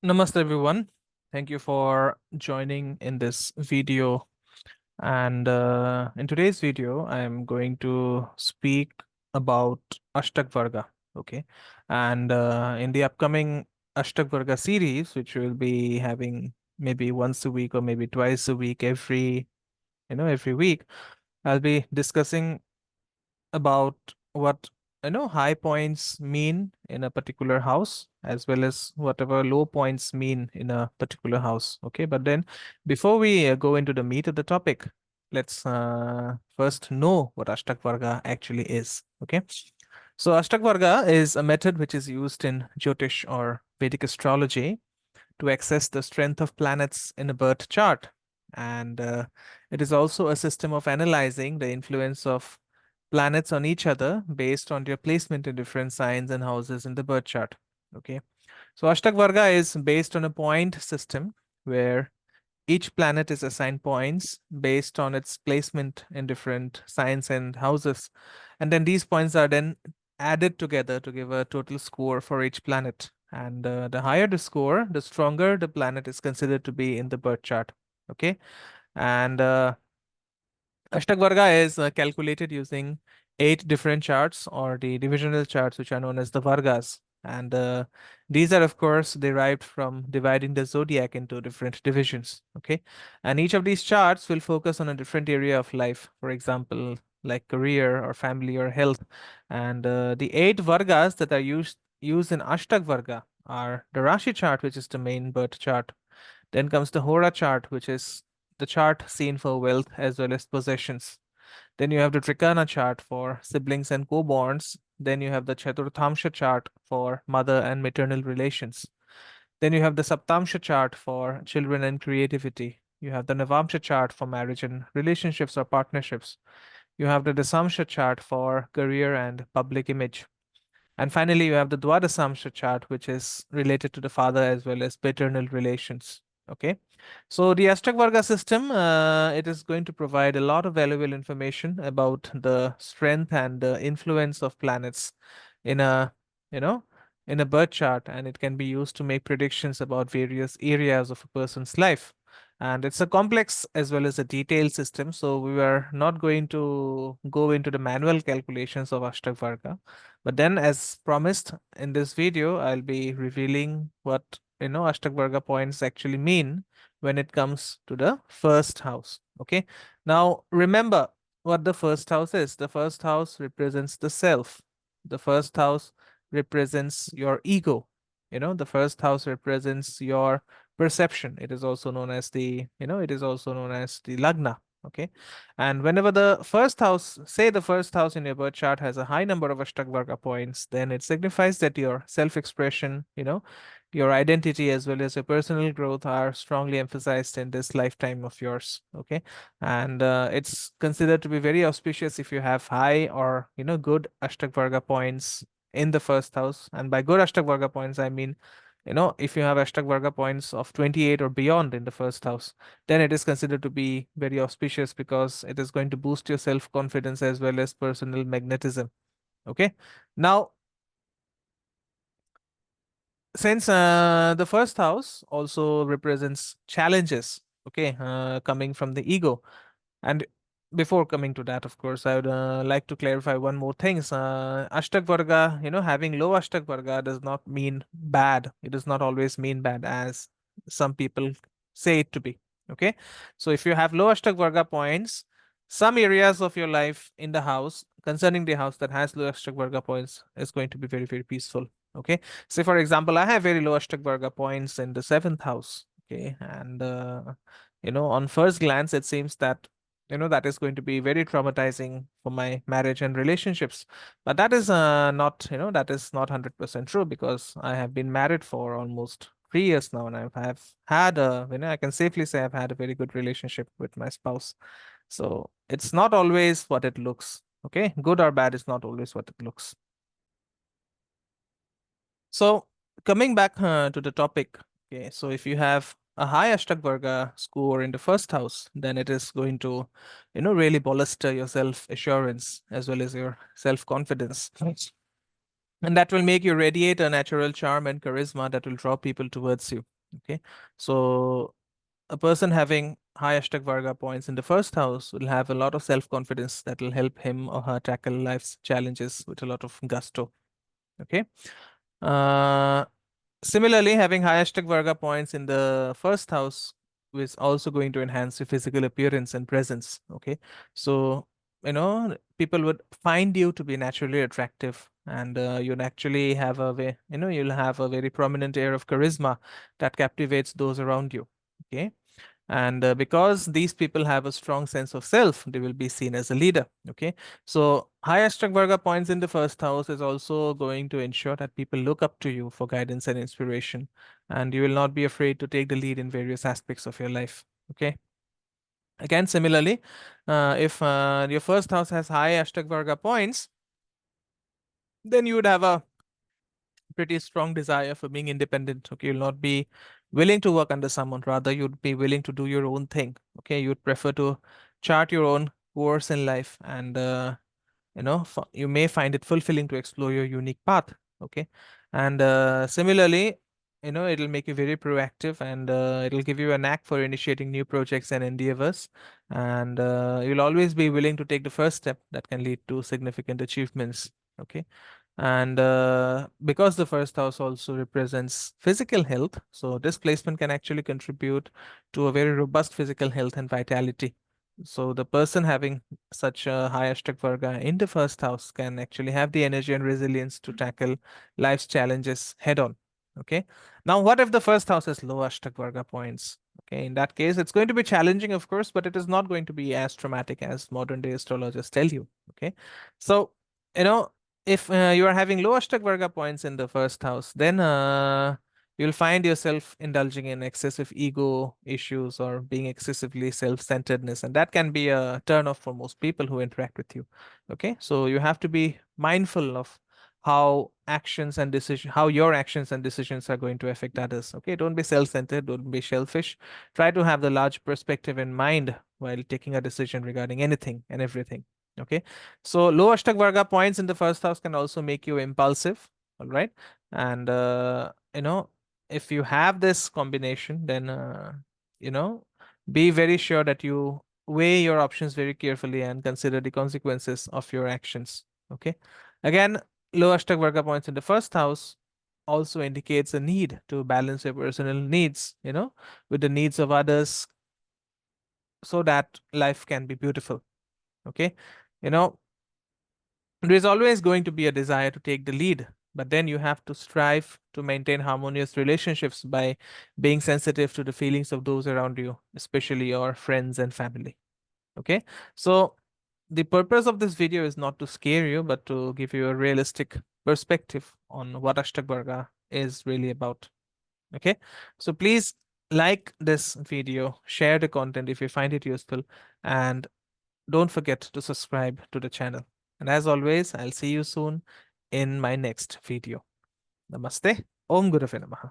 Namaste everyone. Thank you for joining in this video. And in today's video, I'm going to speak about Ashtakvarga. Okay. And in the upcoming Ashtakvarga series, which we'll be having maybe once a week or maybe twice a week, every week, I'll be discussing about what high points mean in a particular house as well as whatever low points mean in a particular house. Okay, but then before we go into the meat of the topic, let's first know what Ashtakvarga actually is. Okay, so Ashtakvarga is a method which is used in jyotish or Vedic astrology to access the strength of planets in a birth chart. And it is also a system of analyzing the influence of planets on each other based on their placement in different signs and houses in the birth chart. Okay. So Ashtakvarga is based on a point system where each planet is assigned points based on its placement in different signs and houses. And then these points are then added together to give a total score for each planet. And the higher the score, the stronger the planet is considered to be in the birth chart. Okay. And Ashtakvarga is calculated using 8 different charts or the divisional charts, which are known as the Vargas. And these are, of course, derived from dividing the zodiac into different divisions. Okay. And each of these charts will focus on a different area of life, for example, like career or family or health. And the 8 Vargas that are used in Ashtakvarga are the Rashi chart, which is the main birth chart. Then comes the Hora chart, which is the chart seen for wealth as well as possessions. Then you have the Trikana chart for siblings and co-borns. Then you have the Chaturthamsha chart for mother and maternal relations. Then you have the Saptamsha chart for children and creativity. You have the Navamsha chart for marriage and relationships or partnerships. You have the Dasamsha chart for career and public image. And finally, you have the Dwadasamsha chart, which is related to the father as well as paternal relations. Okay. So the Ashtakvarga system, it is going to provide a lot of valuable information about the strength and the influence of planets in a, you know, in a birth chart, and it can be used to make predictions about various areas of a person's life. And it's a complex as well as a detailed system. So we are not going to go into the manual calculations of Ashtakvarga. But then, as promised in this video, I'll be revealing what Ashtakvarga points actually mean when it comes to the first house. Okay. Now, remember what the first house is. The first house represents the self. The first house represents your ego. The first house represents your perception. It is also known as the lagna. Okay. And whenever the first house, say the first house in your birth chart has a high number of Ashtakvarga points, then it signifies that your self-expression, your identity as well as your personal growth are strongly emphasized in this lifetime of yours. Okay. And it's considered to be very auspicious if you have high or, good Ashtakvarga points in the first house. And by good Ashtakvarga points, I mean, if you have Ashtakvarga points of 28 or beyond in the first house, then it is considered to be very auspicious because it is going to boost your self confidence as well as personal magnetism. Okay. Now, since the first house also represents challenges, okay, coming from the ego. And before coming to that, of course, I would like to clarify one more thing. Ashtakvarga, having low Ashtakvarga does not mean bad. It does not always mean bad, as some people say it to be. Okay. So if you have low Ashtakvarga points, some areas of your life in the house, concerning the house that has low Ashtakvarga points, is going to be very, very peaceful. Okay. Say, for example, I have very low Ashtakvarga points in the seventh house. Okay. And, on first glance, it seems that that is going to be very traumatizing for my marriage and relationships, but that is that is not 100% true, because I have been married for almost 3 years now, and have had a I can safely say I've had a very good relationship with my spouse. So it's not always what it looks. Okay, good or bad is not always what it looks. So coming back to the topic, okay, so if you have a high Ashtakvarga score in the first house, then it is going to, really bolster your self assurance as well as your self confidence. And that will make you radiate a natural charm and charisma that will draw people towards you. Okay. So a person having high Ashtakvarga points in the first house will have a lot of self-confidence that will help him or her tackle life's challenges with a lot of gusto. Okay. Uh, Similarly, having high Ashtakvarga points in the first house is also going to enhance your physical appearance and presence. Okay. So, people would find you to be naturally attractive, and you'd actually have you'll have a very prominent air of charisma that captivates those around you. Okay. And because these people have a strong sense of self, they will be seen as a leader. Okay. So high Ashtakvarga points in the first house is also going to ensure that people look up to you for guidance and inspiration, and you will not be afraid to take the lead in various aspects of your life. Okay. Again, similarly, if your first house has high Ashtakvarga points, then you would have a pretty strong desire for being independent. Okay, you'll not be willing to work under someone. Rather, you'd be willing to do your own thing. Okay, you'd prefer to chart your own course in life, and you may find it fulfilling to explore your unique path. Okay, and similarly, it'll make you very proactive, and it'll give you a knack for initiating new projects and endeavors, and you'll always be willing to take the first step that can lead to significant achievements. Okay. And because the first house also represents physical health, so this placement can actually contribute to a very robust physical health and vitality. So the person having such a high Ashtakvarga in the first house can actually have the energy and resilience to tackle life's challenges head on. Okay. Now, what if the first house has low Ashtakvarga points? Okay, in that case, it's going to be challenging, of course, but it is not going to be as traumatic as modern day astrologers tell you. Okay. So, you know, if you are having low Ashtakvarga points in the first house, then you'll find yourself indulging in excessive ego issues or being excessively self-centeredness, and that can be a turn off for most people who interact with you. Okay, so you have to be mindful of how your actions and decisions are going to affect others. Okay, don't be self-centered, don't be selfish. Try to have the large perspective in mind while taking a decision regarding anything and everything. Okay, so low Ashtakvarga points in the first house can also make you impulsive. All right, and if you have this combination, then you know be very sure that you weigh your options very carefully and consider the consequences of your actions. Okay, again, low Ashtakvarga points in the first house also indicates a need to balance your personal needs, with the needs of others, so that life can be beautiful. Okay, you know there is always going to be a desire to take the lead, but then you have to strive to maintain harmonious relationships by being sensitive to the feelings of those around you, especially your friends and family. Okay, so the purpose of this video is not to scare you, but to give you a realistic perspective on what Ashtakvarga is really about. Okay, so please like this video, share the content if you find it useful, and don't forget to subscribe to the channel. And as always, I'll see you soon in my next video. Namaste. Om Gurave Namaha.